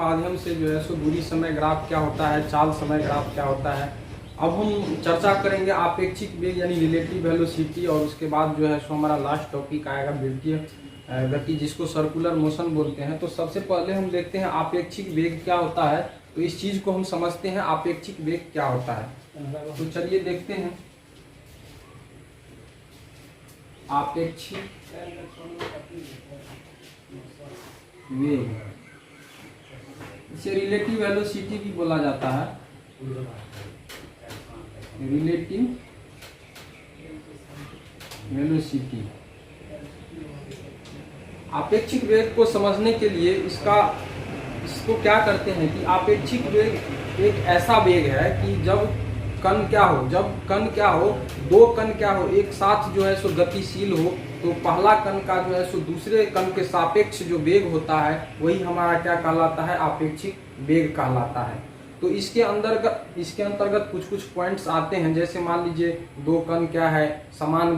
माध्यम से जो है सो दूरी समय ग्राफ क्या होता है, चाल समय ग्राफ क्या होता है। अब हम चर्चा करेंगे आपेक्षिक वेग यानी रिलेटिव वेलोसिटी, और उसके बाद जो है सो हमारा लास्ट टॉपिक आएगा वृत्तीय गति, जिसको सर्कुलर मोशन बोलते हैं। तो सबसे पहले हम देखते हैं आपेक्षिक वेग क्या होता है। तो इस चीज को हम समझते हैं आपेक्षिक वेग क्या होता है। तो चलिए देखते हैं आपेक्षिक वेग, इसे रिलेटिव वेलोसिटी भी बोला जाता है, रिलेटिव वेलोसिटी। आपेक्षिक वेग को समझने के लिए इसको क्या करते हैं कि आपेक्षिक वेग एक ऐसा वेग है कि जब कण क्या हो, दो कण क्या हो, एक साथ जो है सो गतिशील हो, तो पहला कण का जो है सो दूसरे कण के सापेक्ष जो वेग होता है वही हमारा क्या कहलाता है, आपेक्षिक वेग कहलाता है। तो इसके अंतर्गत कुछ पॉइंट्स आते हैं, जैसे मान लीजिए दो कण क्या है, समान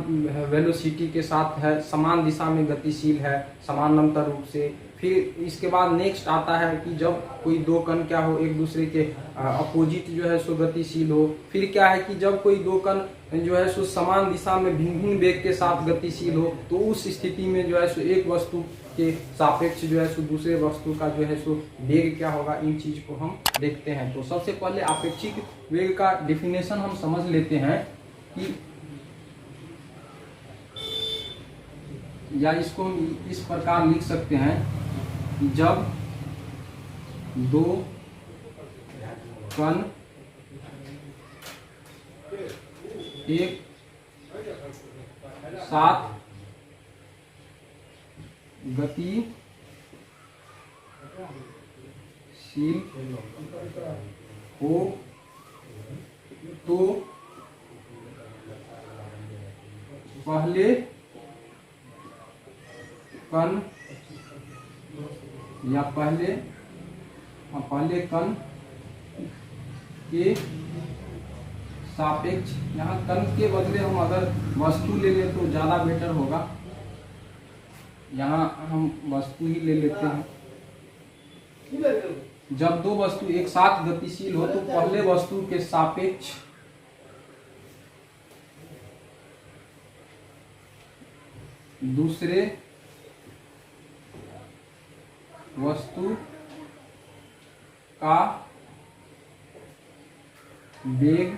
वेलोसिटी के साथ है, समान दिशा में गतिशील है समानांतर रूप से। फिर इसके बाद नेक्स्ट आता है कि जब कोई दो कण क्या हो, एक दूसरे के अपोजिट जो है सो गतिशील हो। फिर क्या है कि जब कोई दो कण जो है सो समान दिशा में भिन्न भिन्न वेग के साथ गतिशील हो, तो उस स्थिति में जो है सो एक वस्तु के सापेक्ष जो है सो दूसरे वस्तु का जो है सो वेग क्या होगा, इन चीज को हम देखते हैं। तो सबसे पहले आपेक्षिक वेग का डेफिनेशन हम समझ लेते हैं कि, या इसको हम इस प्रकार लिख सकते हैं कि जब दो कण एक साथ गतिशील हो तो पहले कण या पहले कण के सापेक्ष, यहाँ कण के बदले हम अगर वस्तु ले लें तो ज्यादा बेटर होगा, यहाँ हम वस्तु ही ले लेते हैं। जब दो वस्तु एक साथ गतिशील हो तो पहले वस्तु के सापेक्ष दूसरे वस्तु का वेग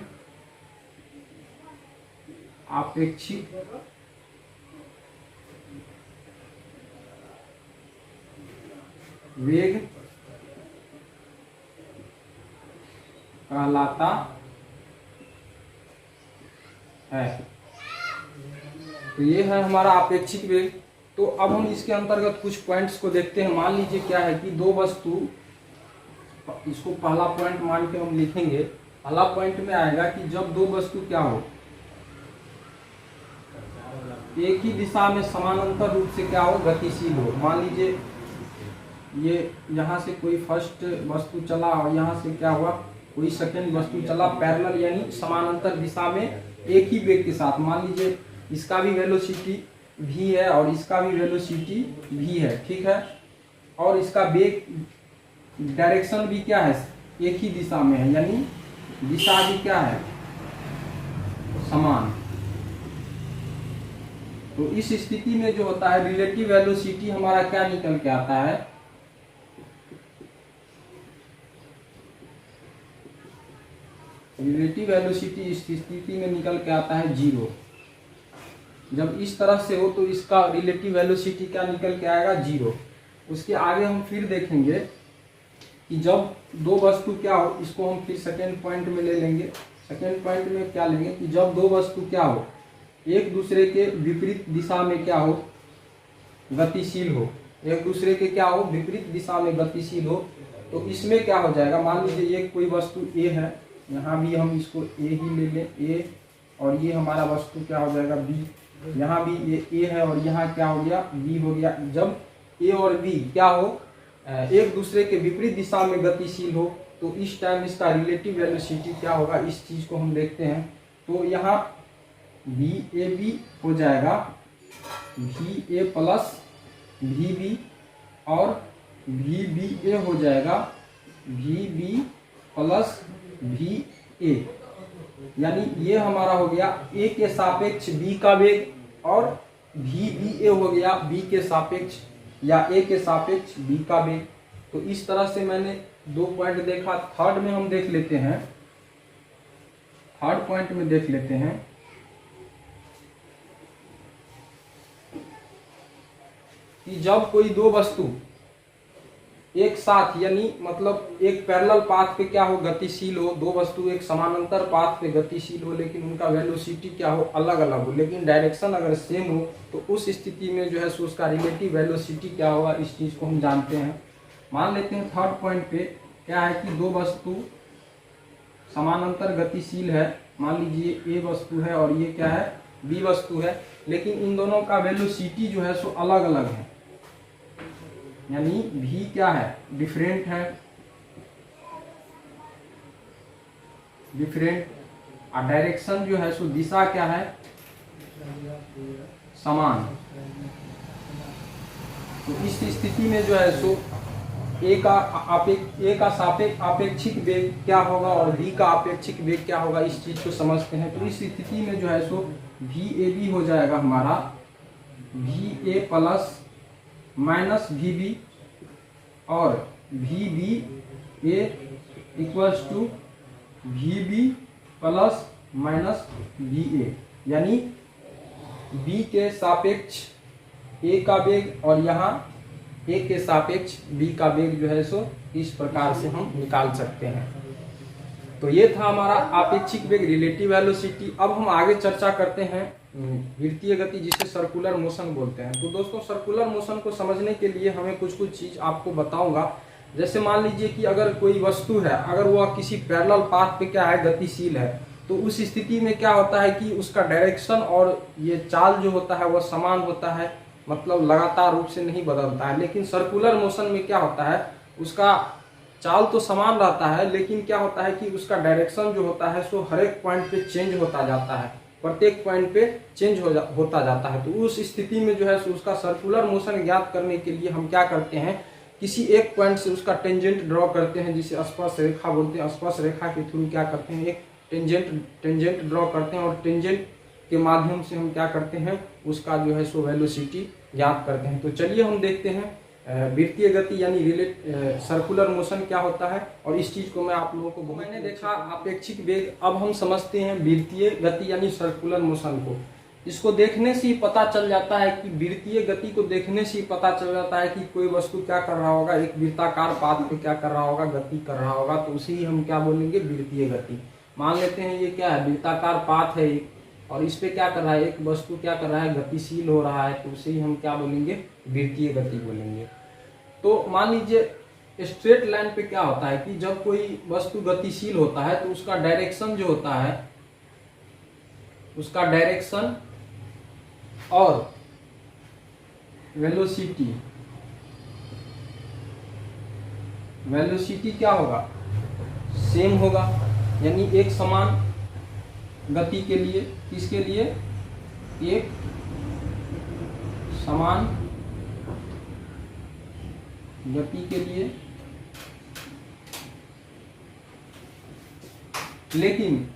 आपेक्षिक वेग कहलाता है। तो ये है हमारा आपेक्षिक वेग। तो अब हम इसके अंतर्गत कुछ पॉइंट्स को देखते हैं। मान लीजिए क्या है कि दो वस्तु, इसको पहला पॉइंट मान के हम लिखेंगे। पहला पॉइंट में आएगा कि जब दो वस्तु क्या हो, एक ही दिशा में समानांतर रूप से क्या हो, गतिशील हो। मान लीजिए ये यहाँ से कोई फर्स्ट वस्तु चला और यहाँ से क्या हुआ, कोई सेकंड वस्तु चला, पैरेलल यानी समानांतर दिशा में एक ही वेग के साथ। मान लीजिए इसका भी वेलोसिटी v है और इसका भी वेलोसिटी v है, ठीक है, और इसका वेग डायरेक्शन भी क्या है, एक ही दिशा में है, यानी दिशा भी क्या है, समान। तो इस स्थिति में जो होता है रिलेटिव वेलोसिटी हमारा क्या निकल के आता है, रिलेटिव वेलोसिटी इस स्थिति में निकल के आता है 0। जब इस तरह से हो तो इसका रिलेटिव वेलोसिटी क्या निकल के आएगा, 0। उसके आगे हम फिर देखेंगे कि जब दो वस्तु क्या हो, इसको हम फिर सेकेंड पॉइंट में ले लेंगे। सेकेंड पॉइंट में क्या लेंगे कि जब दो वस्तु क्या हो, एक दूसरे के विपरीत दिशा में क्या हो, गतिशील हो, एक दूसरे के क्या हो, विपरीत दिशा में गतिशील हो, तो इसमें क्या हो जाएगा, मान लीजिए ये कोई वस्तु A है, यहाँ भी हम इसको A ही ले लें, A, और ये हमारा वस्तु क्या हो जाएगा B, यहाँ भी ये A है और यहाँ क्या हो गया, B हो गया। जब A और B क्या हो, एक दूसरे के विपरीत दिशा में गतिशील हो, तो इस टाइम इसका रिलेटिव वेलोसिटी क्या होगा, इस चीज को हम देखते हैं। तो यहाँ VAB हो जाएगा VA प्लस VB और VBA हो जाएगा V B plus V A, यानी ये हमारा हो गया ए के सापेक्ष बी का वेग और वी बी ए हो गया बी के सापेक्ष या ए के सापेक्ष बी का वेग। तो इस तरह से मैंने 2 पॉइंट देखा। थर्ड में हम देख लेते हैं, थर्ड पॉइंट में देख लेते हैं कि जब कोई दो वस्तु एक साथ, यानी मतलब एक पैरेलल पाथ पे क्या हो, गतिशील हो, दो वस्तु एक समानांतर पाथ पे गतिशील हो, लेकिन उनका वेलोसिटी क्या हो, अलग अलग हो, लेकिन डायरेक्शन अगर सेम हो, तो उस स्थिति में जो है सो उसका रिलेटिव वेलोसिटी क्या होगा, इस चीज को हम जानते हैं। मान लेते हैं थर्ड पॉइंट पे क्या है कि दो वस्तु समानांतर गतिशील है, मान लीजिए ए वस्तु है और ये क्या है, बी वस्तु है, लेकिन इन दोनों का वेलोसिटी जो है सो अलग अलग है, यानी भी क्या है, डिफरेंट है, डिफरेंट, और डायरेक्शन जो है सो दिशा क्या है, समान। तो इस स्थिति में जो है सो ए का सापेक्षिक वेग क्या होगा और बी का आपेक्षिक वेग क्या होगा, इस चीज को समझते हैं। तो इस स्थिति में जो है सो वी ए बी हो जाएगा हमारा V A plus minus V B और V B A equals to V B plus minus V A, यानी बी के सापेक्ष ए का वेग और यहाँ ए के सापेक्ष बी का वेग जो है सो इस प्रकार से हम निकाल सकते हैं। तो ये था हमारा आपेक्षिक वेग, रिलेटिव वेलोसिटी। अब हम आगे चर्चा करते हैं वृत्तीय गति, जिसे सर्कुलर मोशन बोलते हैं। तो दोस्तों, सर्कुलर मोशन को समझने के लिए हमें कुछ चीज आपको बताऊंगा। जैसे मान लीजिए कि अगर कोई वस्तु है, अगर वह किसी पैरेलल पाथ पे क्या है, गतिशील है, तो उस स्थिति में क्या होता है कि उसका डायरेक्शन और ये चाल जो होता है वह समान होता है, मतलब लगातार रूप से नहीं बदलता है। लेकिन सर्कुलर मोशन में क्या होता है, उसका चाल तो समान रहता है, लेकिन क्या होता है कि उसका डायरेक्शन जो होता है सो हर एक पॉइंट पे चेंज होता जाता है, प्रत्येक पॉइंट पे चेंज होता जाता है। तो उस स्थिति में जो है सो उसका सर्कुलर मोशन ज्ञात करने के लिए हम क्या करते हैं, किसी एक पॉइंट से उसका टेंजेंट ड्रॉ करते हैं, जिसे स्पर्श रेखा बोलते हैं। स्पर्श रेखा के थ्रू क्या करते हैं, एक टेंजेंट ड्रॉ करते हैं और टेंजेंट के माध्यम से हम क्या करते हैं, उसका जो है सो वेलोसिटी ज्ञात करते हैं। तो चलिए हम देखते हैं वृत्तीय गति यानी सर्कुलर मोशन क्या होता है, और इस चीज को मैं आप लोगों को मैंने देखा आपेक्षिक वेग। अब हम समझते हैं वृत्तीय गति यानी सर्कुलर मोशन को। इसको देखने से ही पता चल जाता है कि वृत्तीय गति को देखने से ही पता चल जाता है कि कोई वस्तु क्या कर रहा होगा, एक वृत्ताकार पाथ पे क्या कर रहा होगा, गति कर रहा होगा, तो उसे ही हम क्या बोलेंगे, वृत्तीय गति। मान लेते हैं ये क्या है, वृत्ताकार पाथ है और इस पे क्या कर रहा है, एक वस्तु क्या कर रहा है, गतिशील हो रहा है, तो उसे ही हम क्या बोलेंगे, वृत्तीय गति बोलेंगे। तो मान लीजिए स्ट्रेट लाइन पे क्या होता है कि जब कोई वस्तु गतिशील होता है तो उसका डायरेक्शन जो होता है, उसका डायरेक्शन और वेलोसिटी क्या होगा, सेम होगा, यानी एक समान गति के लिए, किसके लिए, एक समान गति के लिए। लेकिन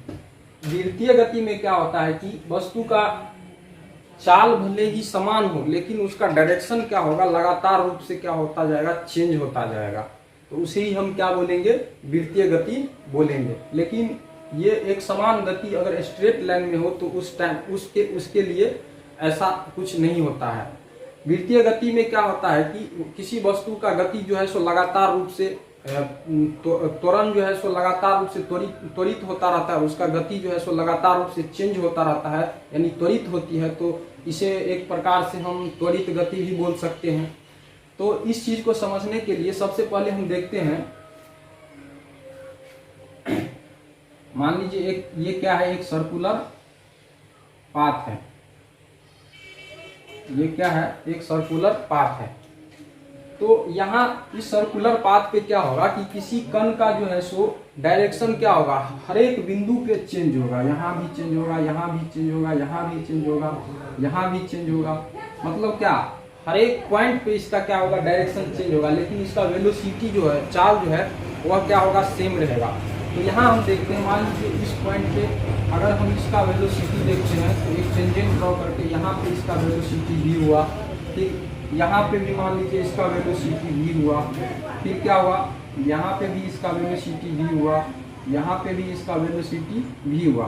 वृत्तीय गति में क्या होता है कि वस्तु का चाल भले ही समान हो, लेकिन उसका डायरेक्शन क्या होगा, लगातार रूप से क्या होता जाएगा, चेंज होता जाएगा। तो उसे ही हम क्या बोलेंगे, वृत्तीय गति बोलेंगे। लेकिन ये एक समान गति अगर स्ट्रेट लाइन में हो तो उस टाइम उसके लिए ऐसा कुछ नहीं होता है। वृत्तीय गति में क्या होता है कि किसी वस्तु का गति जो है सो लगातार रूप से त्वरण जो है सो लगातार रूप से त्वरित होता रहता है, उसका गति जो है सो लगातार रूप से चेंज होता रहता है, यानी त्वरित होती है। तो इसे एक प्रकार से हम त्वरित गति भी बोल सकते हैं। तो इस चीज को समझने के लिए सबसे पहले हम देखते हैं, मान लीजिए ये क्या है, एक सर्कुलर पाथ है, ये क्या है, एक सर्कुलर पाथ है। तो यहाँ इस सर्कुलर पाथ पे क्या होगा कि किसी कण का जो है सो डायरेक्शन क्या होगा, हर एक बिंदु पे चेंज होगा, यहाँ भी चेंज होगा, यहाँ भी चेंज होगा, यहाँ भी चेंज होगा, यहाँ भी चेंज होगा। मतलब क्या, हर एक पॉइंट पे इसका क्या होगा, डायरेक्शन चेंज होगा, लेकिन इसका वेलोसिटी जो है, चाल जो है वह क्या होगा, सेम रहेगा। तो यहाँ हम देखते हैं, मान लीजिए इस पॉइंट पे अगर हम इसका वेलोसिटी देखते हैं तो एक टेंजेंट ड्रॉ करके यहाँ पे इसका वेलोसिटी v हुआ, ठीक, यहाँ पे भी मान लीजिए इसका वेलोसिटी v हुआ, फिर क्या हुआ, यहाँ पे भी इसका वेलोसिटी v हुआ, यहाँ पे भी इसका वेलोसिटी v हुआ।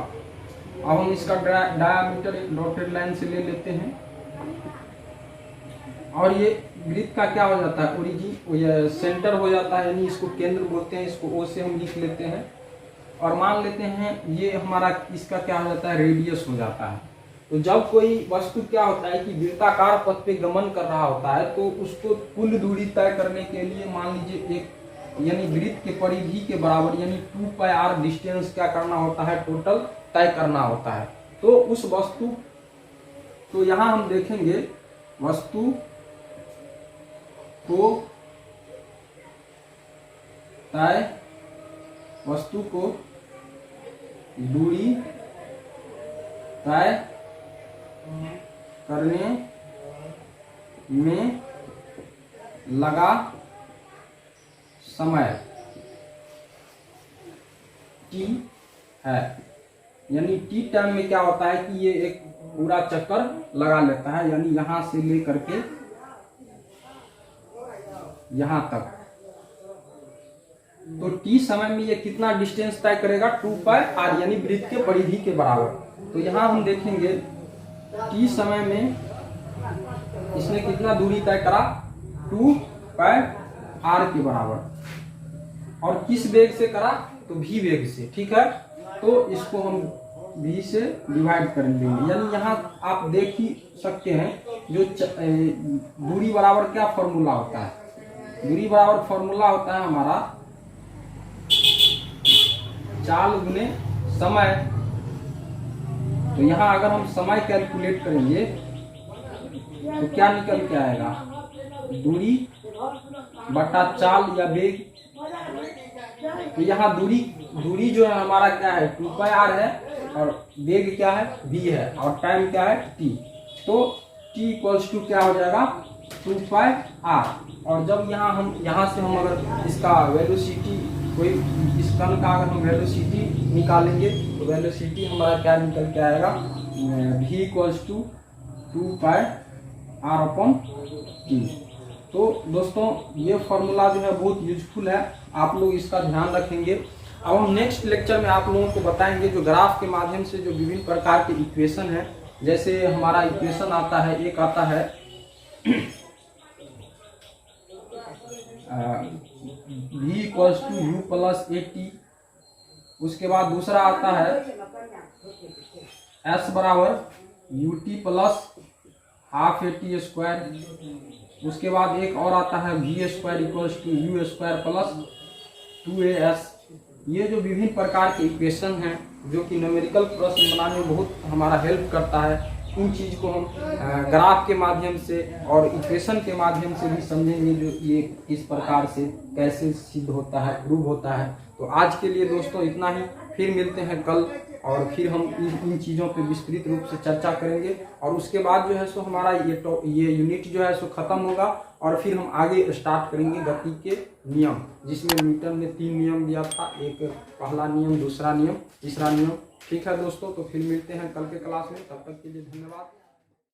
अब हम इसका डायमीटर एक डॉटेड लाइन से ले लेते हैं और ये वृत्त का क्या हो जाता है, ओरिजिन सेंटर हो जाता है, यानी इसको केंद्र बोलते हैं, इसको ओ से हम लिख लेते हैं और मान लेते हैं ये हमारा इसका क्या हो जाता है, रेडियस हो जाता है। तो जब कोई वस्तु क्या होता है कि वृत्ताकार पथ पे गमन कर रहा होता है तो उसको कुल दूरी तय करने के लिए मान लीजिए एक यानी वृत्त के परिधि के बराबर यानी 2πr डिस्टेंस क्या करना होता है, टोटल तय करना होता है। तो उस वस्तु, तो यहाँ हम देखेंगे वस्तु को दूरी तय करने में लगा समय t है, यानी t टाइम में क्या होता है कि ये एक पूरा चक्कर लगा लेता है, यानी यहां से लेकर के यहां तक। तो t समय में ये कितना डिस्टेंस तय करेगा, 2πr यानी वृत्त के परिधि के बराबर। तो यहां हम देखेंगे t समय में इसने कितना दूरी तय करा, 2πr के बराबर, और किस वेग से करा, तो v वेग से, ठीक है। तो इसको हम v से डिवाइड कर देंगे, यानी यहाँ आप देख ही सकते हैं जो दूरी बराबर क्या फॉर्मूला होता है, दूरी बराबर फॉर्मूला होता है हमारा चाल गुने समय। तो यहाँ अगर हम समय कैलकुलेट करेंगे तो क्या निकल के आएगा, दूरी बटा चाल या वेग। तो यहाँ दूरी जो है हमारा क्या है, 2πr है, और वेग क्या है, v है, और टाइम क्या है, t। तो t इक्वल्स टू क्या हो जाएगा, 2πr। और जब यहाँ से हम अगर इसका वेलोसिटी कोई इस कण का अगर हम वेलोसिटी निकालेंगे तो वेलोसिटी हमारा क्या निकल के आएगा, v इक्वल्स टू 2πr/t। तो दोस्तों ये फॉर्मूला जो है बहुत यूजफुल है, आप लोग इसका ध्यान रखेंगे। अब हम नेक्स्ट लेक्चर में आप लोगों को बताएंगे जो ग्राफ के माध्यम से जो विभिन्न प्रकार के इक्वेशन है, जैसे हमारा इक्वेशन आता है, एक आता है v equals to u plus at, उसके बाद दूसरा आता है s बराबर ut plus half at square, उसके बाद एक और आता है v square equals to u square plus 2as। ये जो विभिन्न प्रकार के इक्वेशन हैं जो कि न्यूमेरिकल प्रश्न बनाने में बहुत हमारा हेल्प करता है, इन चीज़ को हम ग्राफ के माध्यम से और इक्वेशन के माध्यम से भी समझेंगे, जो ये किस प्रकार से कैसे सिद्ध होता है, प्रूव होता है। तो आज के लिए दोस्तों इतना ही, फिर मिलते हैं कल, और फिर हम इन चीज़ों पे विस्तृत रूप से चर्चा करेंगे। और उसके बाद जो है सो हमारा ये यूनिट जो है सो ख़त्म होगा, और फिर हम आगे स्टार्ट करेंगे गति के नियम, जिसमें न्यूटन ने 3 नियम दिया था, एक पहला नियम, दूसरा नियम, तीसरा नियम। ठीक है दोस्तों, तो फिर मिलते हैं कल के क्लास में, तब तक के लिए धन्यवाद।